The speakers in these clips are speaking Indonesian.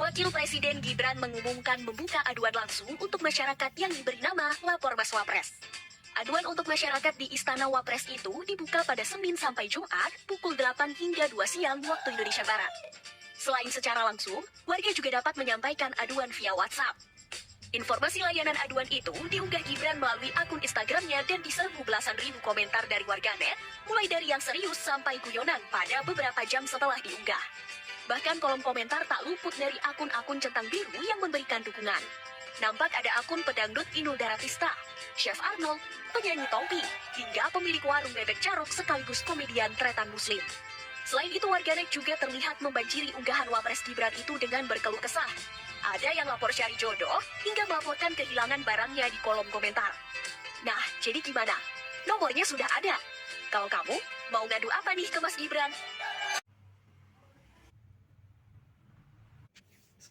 Wakil Presiden Gibran mengumumkan membuka aduan langsung untuk masyarakat yang diberi nama Lapor Mas Wapres. Aduan untuk masyarakat di Istana Wapres itu dibuka pada Senin sampai Jumat pukul 8 hingga 2 siang waktu Indonesia Barat. Selain secara langsung, warga juga dapat menyampaikan aduan via WhatsApp. Informasi layanan aduan itu diunggah Gibran melalui akun Instagramnya dan diserbu belasan ribu komentar dari warganet, mulai dari yang serius sampai guyonan pada beberapa jam setelah diunggah. Bahkan kolom komentar tak luput dari akun-akun centang biru yang memberikan dukungan. Nampak ada akun pedangdut Inul Daratista, Chef Arnold, penyanyi Tompi, hingga pemilik warung bebek carok sekaligus komedian Tretan Muslim. Selain itu, warganet juga terlihat membanjiri unggahan Wapres Gibran itu dengan berkeluh kesah. Ada yang lapor cari jodoh hingga melaporkan kehilangan barangnya di kolom komentar. Nah, jadi gimana? Nomornya sudah ada. Kalau kamu mau ngadu apa nih ke Mas Gibran?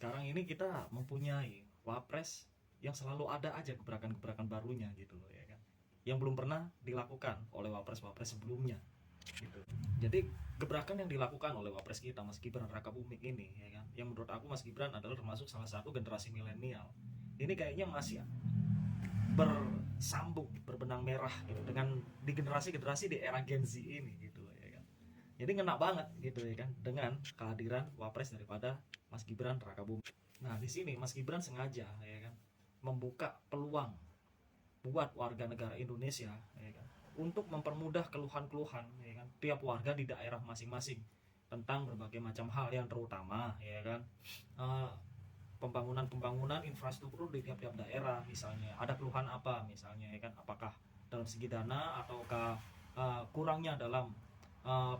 Sekarang ini kita mempunyai wapres yang selalu ada aja gebrakan-gebrakan barunya gitu loh ya kan, yang belum pernah dilakukan oleh wapres-wapres sebelumnya gitu. Jadi gebrakan yang dilakukan oleh wapres kita Mas Gibran Rakabuming ini ya kan, yang menurut aku Mas Gibran adalah termasuk salah satu generasi milenial. Ini kayaknya masih bersambung berbenang merah gitu dengan di generasi-generasi di era Gen Z ini gitu loh ya kan. Jadi ngena banget gitu ya kan dengan kehadiran wapres daripada Mas Gibran Rakabuming. Nah, di sini Mas Gibran sengaja ya kan membuka peluang buat warga negara Indonesia ya kan untuk mempermudah keluhan-keluhan ya kan tiap warga di daerah masing-masing tentang berbagai macam hal yang terutama ya kan pembangunan infrastruktur di tiap-tiap daerah. Misalnya ada keluhan apa misalnya ya kan, apakah dalam segi dana ataukah kurangnya dalam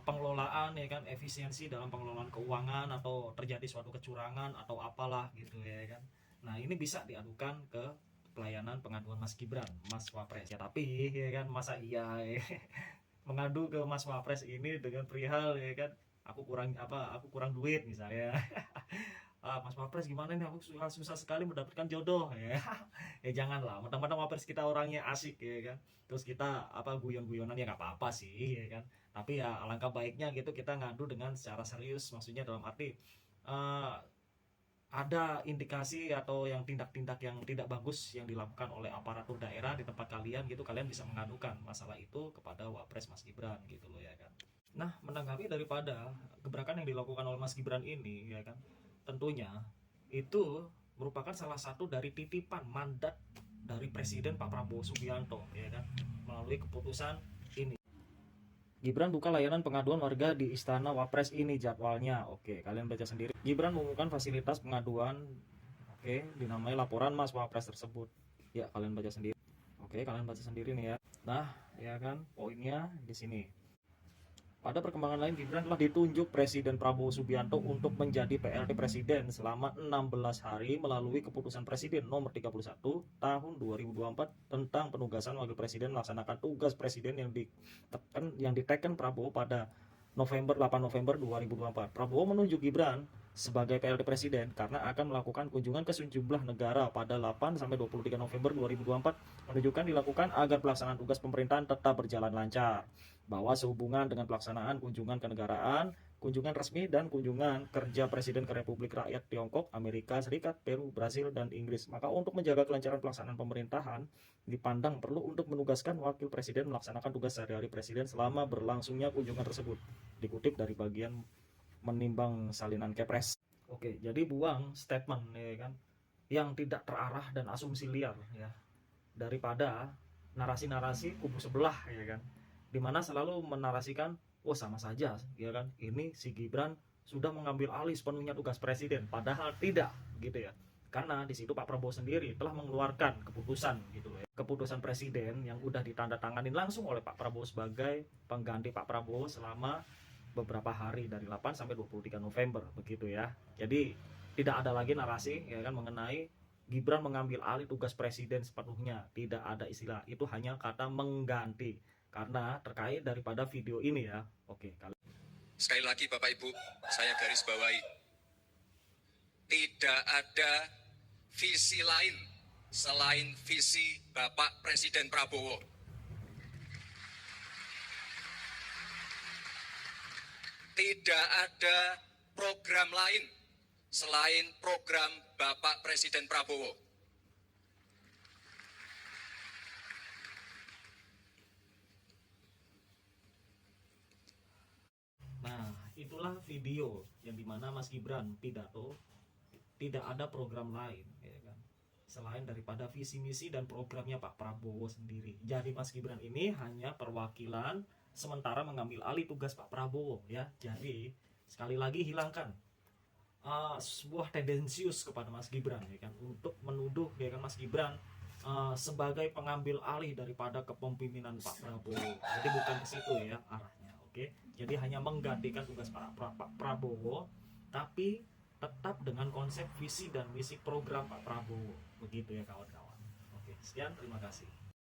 pengelolaan ya kan, efisiensi dalam pengelolaan keuangan, atau terjadi suatu kecurangan atau apalah gitu ya kan. Nah, ini bisa diadukan ke pelayanan pengaduan Mas Gibran, Mas Wapres. Ya tapi ya kan masa iya ya, mengadu ke Mas Wapres ini dengan perihal ya kan aku kurang duit misalnya. Mas Wapres gimana nih, aku susah sekali mendapatkan jodoh ya. Ya janganlah, mentang-mentang Wapres kita orangnya asik ya kan, terus kita guyon-guyonan ya nggak apa-apa sih ya kan, tapi ya alangkah baiknya gitu kita ngadu dengan secara serius, maksudnya dalam arti ada indikasi atau yang tindak-tindak yang tidak bagus yang dilakukan oleh aparatur daerah di tempat kalian gitu, kalian bisa mengadukan masalah itu kepada Wapres Mas Gibran gitu loh ya kan. Nah, menanggapi daripada gebrakan yang dilakukan oleh Mas Gibran ini ya kan, tentunya itu merupakan salah satu dari titipan mandat dari Presiden Pak Prabowo Subianto ya kan, melalui keputusan ini. Gibran buka layanan pengaduan warga di Istana Wapres, ini jadwalnya. Oke, kalian baca sendiri. Gibran mengumumkan fasilitas pengaduan, oke, dinamai laporan Mas Wapres tersebut. Ya, kalian baca sendiri. Oke, kalian baca sendiri nih ya. Nah, ya kan, poinnya di sini. Pada perkembangan lain, Gibran telah ditunjuk Presiden Prabowo Subianto untuk menjadi PLT Presiden selama 16 hari melalui Keputusan Presiden nomor 31 tahun 2024 tentang penugasan Wakil Presiden melaksanakan tugas Presiden yang diteken Prabowo pada 8 November 2024. Prabowo menunjuk Gibran sebagai PLT Presiden karena akan melakukan kunjungan ke sejumlah negara pada 8-23 November 2024. Penunjukan dilakukan agar pelaksanaan tugas pemerintahan tetap berjalan lancar, bahwa sehubungan dengan pelaksanaan kunjungan kenegaraan, kunjungan resmi, dan kunjungan kerja Presiden ke Republik Rakyat Tiongkok, Amerika Serikat, Peru, Brasil, dan Inggris. Maka untuk menjaga kelancaran pelaksanaan pemerintahan, dipandang perlu untuk menugaskan Wakil Presiden melaksanakan tugas sehari-hari Presiden selama berlangsungnya kunjungan tersebut. Dikutip dari bagian menimbang salinan Kepres. Oke, jadi buang statement ya kan yang tidak terarah dan asumsi liar ya, daripada narasi-narasi kubu sebelah ya kan, dimana selalu menarasikan sama saja ya kan, ini si Gibran sudah mengambil alih sepenuhnya tugas presiden, padahal tidak gitu ya. Karena di situ Pak Prabowo sendiri telah mengeluarkan keputusan gitu ya, keputusan presiden yang udah ditandatanganin langsung oleh Pak Prabowo sebagai pengganti Pak Prabowo selama beberapa hari dari 8-23 November begitu ya. Jadi tidak ada lagi narasi ya kan mengenai Gibran mengambil alih tugas presiden sepenuhnya, tidak ada istilah itu, hanya kata mengganti. Karena terkait daripada video ini ya. Oke, sekali lagi Bapak Ibu, saya garis bawahi, tidak ada visi lain selain visi Bapak Presiden Prabowo. Tidak ada program lain selain program Bapak Presiden Prabowo. Nah, itulah video yang dimana Mas Gibran pidato, tidak ada program lain, ya kan, selain daripada visi misi dan programnya Pak Prabowo sendiri. Jadi Mas Gibran ini hanya perwakilan sementara mengambil alih tugas Pak Prabowo, ya. Jadi sekali lagi hilangkan sebuah tendensius kepada Mas Gibran, ya kan, untuk menuduh, ya kan, Mas Gibran sebagai pengambil alih daripada kepemimpinan Pak Prabowo. Jadi bukan ke situ ya arahnya, oke. Jadi hanya menggantikan tugas Pak Prabowo, tapi tetap dengan konsep visi dan misi program Pak Prabowo. Begitu ya kawan-kawan. Oke, sekian, terima kasih.